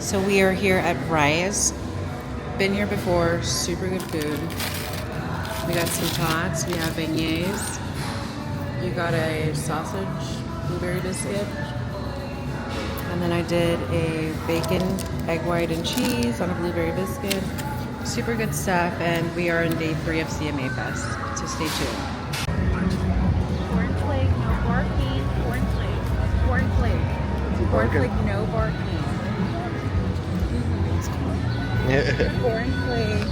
So we are here at Rise. Been here before, super good food. We got some tots, we have beignets. You got a sausage, blueberry biscuit. And then I did a bacon, egg white, and cheese on a blueberry biscuit. Super good stuff, and we are on day 3 of CMA Fest, so stay tuned. Corn flake, no barking. Corn flake. Corn flake. Corn flake, no barking. Corn flake.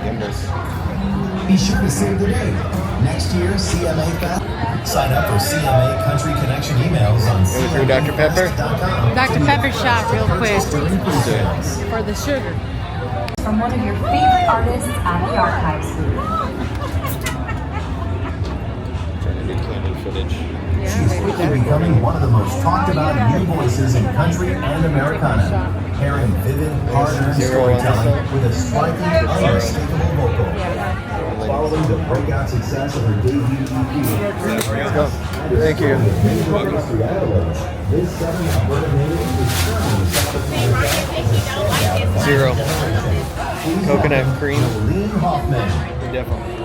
Goodness. Be sure to save the date. Next year, CMA Fest. Sign up for CMA Country Connection emails on CMAFest.com. Dr. Pepper shot real quick for the sugar. From one of your favorite artists at the Archives booth. Trying to do candid footage. She's quickly becoming one of the most talked about new voices in country and Americana, pairing vivid, hard-earned storytelling with a striking, unmistakable vocal. Following the breakout success of her debut EP, Let's go. Thank you. This 7 Alberta native is currently 0. Coconut cream. Lean Hoffman. Definitely.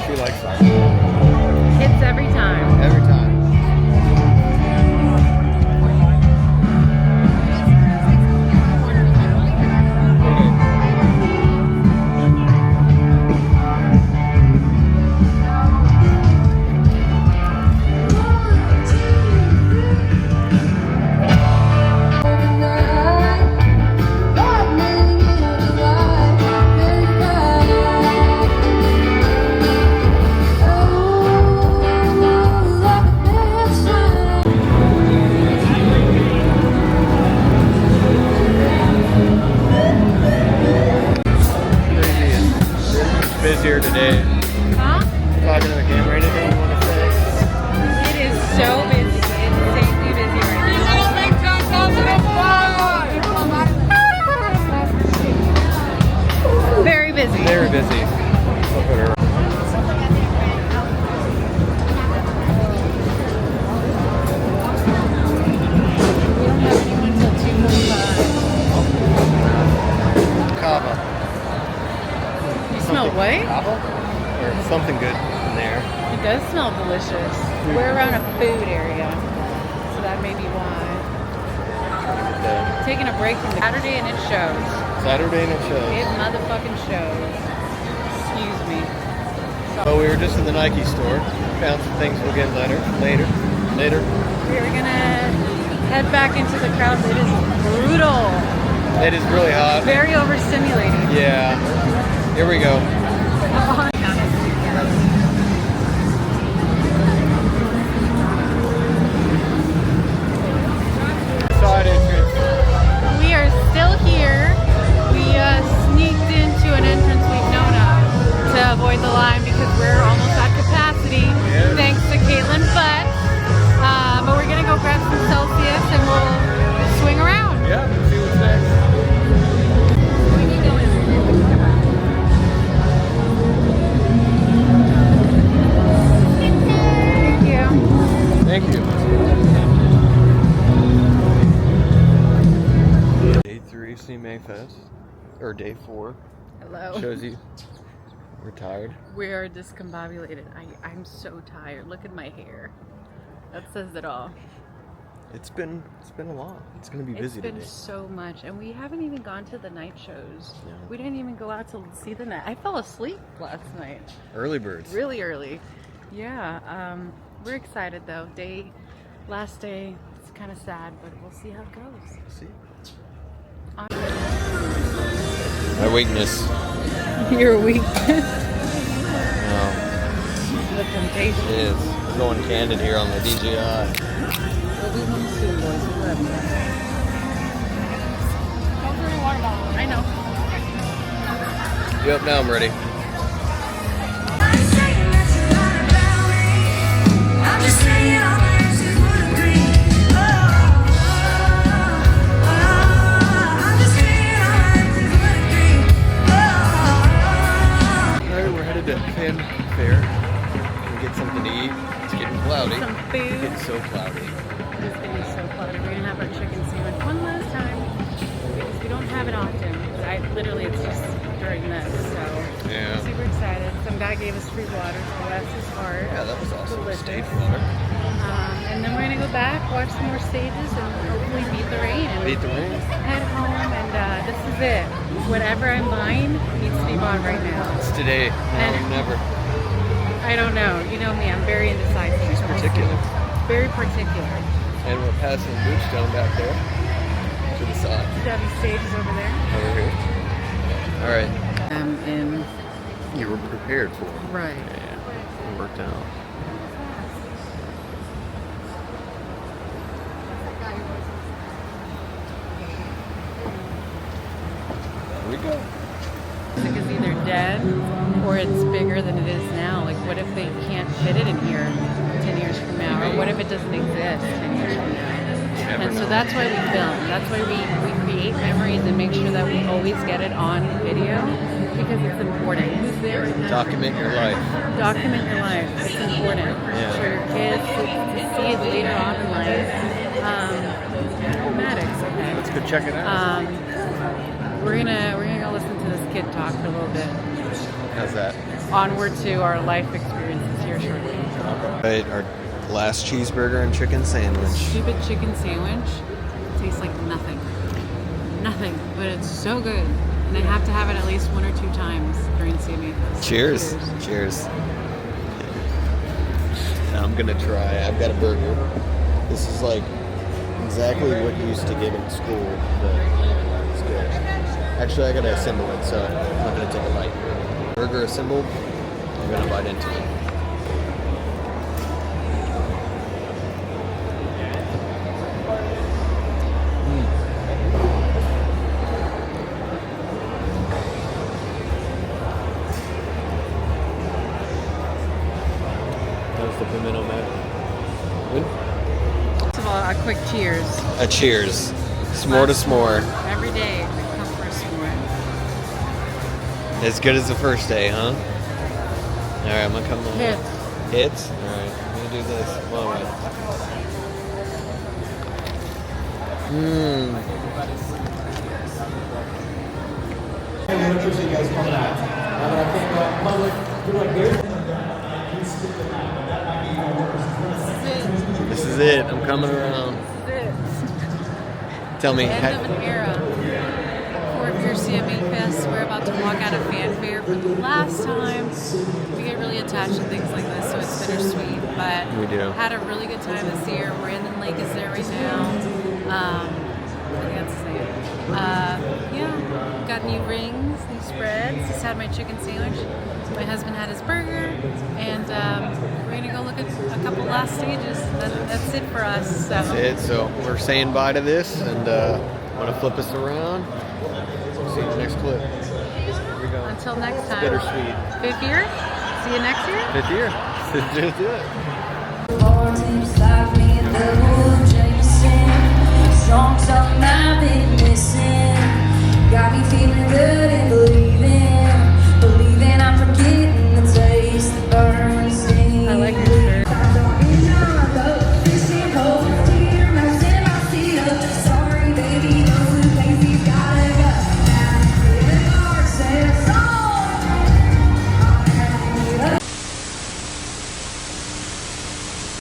She likes that. Hits every time. Every time. Busier today. Huh? Talking to the camera, anything you want to say? It is so busy. It's insanely busy right now. Very busy. Very busy. Look at her. We don't have anyone until 2:45. Kava. You smell what? Kava? Or something good in there. It does smell delicious. We're around a food area, so that may be why. Taking a break from Saturday and it shows. Saturday and it shows. It motherfucking shows. Excuse me. So we were just in the Nike store. Found some things we'll get later. We're gonna head back into the crowd. It is brutal. It is really hot. Very overstimulating. Yeah. Here we go. Side entrance. We are still here. We sneaked into an entrance we've known of to avoid the line because we're almost at capacity, thanks to Caitlin. But we're gonna go grab some Celsius and we'll swing around. Yeah, see what's next. Thank you. Thank you. Day 3 CMA Fest, or day 4. Hello. Shows you we're tired. We are discombobulated. I'm so tired. Look at my hair. That says it all. It's been a lot. It's gonna be busy It's been today. so much, and we haven't even gone to the night shows. Yeah. We didn't even go out to see the night. I fell asleep last night, Early birds. really early. Yeah, we're excited though. Last day. It's kind of sad, but we'll see how it goes. See. My weakness. Your week. No, The temptation. it is. We're going candid here on the DJI. We'll be home soon, boys. We love you. I know. Yep, now I'm ready. Alright, we're headed to Fan Fair. We get something to eat. It's getting cloudy. Some food. It's so cloudy. It's gonna be so cloudy. We're gonna have our chicken sandwich one last time because we don't have it often. But literally, it's just during this. So Yeah. I'm super excited. Some guy gave us free water, so bless his heart. Yeah, that was awesome. Delicious. Stage water. And then we're gonna go back, watch some more stages, and hopefully beat the rain. And Beat the rain. head home, and this is it. Whatever I'm buying needs to be bought right now. It's today. No, And- never. I don't know. You know me. I'm very indecisive. She's particular. Very particular. And we're passing Bridgestone back there to the side. W stages over there. Over here. All right. In You were prepared for it. right. Yeah. It worked out. Here we go. Music is either dead or it's bigger than it is now. Like, what if they can't fit it in here 10 years from now? Or what if it doesn't exist 10 years from now? And so that's why we film. That's why we create memories and make sure that we always get it on video because it's important. Document your life. Document your life. It's important for your kids to see it later on in life. Maddox, okay. Let's go check it out. We're gonna go listen to this kid talk for a little bit. How's that? Onward to our life experiences here shortly. Right, our last cheeseburger and chicken sandwich. Stupid chicken sandwich tastes like nothing. Nothing, but it's so good. And I have to have it at least 1 or 2 times during CMA Fest. Cheers. Cheers. Now I'm gonna try. I've got a burger. This is like exactly what you used to get in school, but it's good. Actually, I gotta assemble it, so I'm not gonna take a bite. Burger assembled. I'm gonna bite into it. That was the pimento mac. Good? First of all, a quick cheers. A cheers. S'more to s'more. Every day we come for a s'more. As good as the first day, huh? Alright, I'm gonna come on. Hits. Hits? Alright, I'm gonna do this. All right. This is it. I'm coming around. Tell me. End of an era. 4th year CMA Fest. We're about to walk out of fanfare for the last time. We get really attached to things like this, so it's bittersweet. But We do. had a really good time this year. Brandon Lake is there right now. I think that's his name. Yeah, got new rings, new spreads. Just had my chicken sandwich. My husband had his burger, and we're gonna go look at a couple last stages. That's it for us. So. That's it. So we're saying bye to this, and want to flip us around. See you in the next clip. Here we go. Until next time. Bittersweet. 5th year? See you next year? 5th year. Just do it. Songs I've been missing got me feeling good and believing.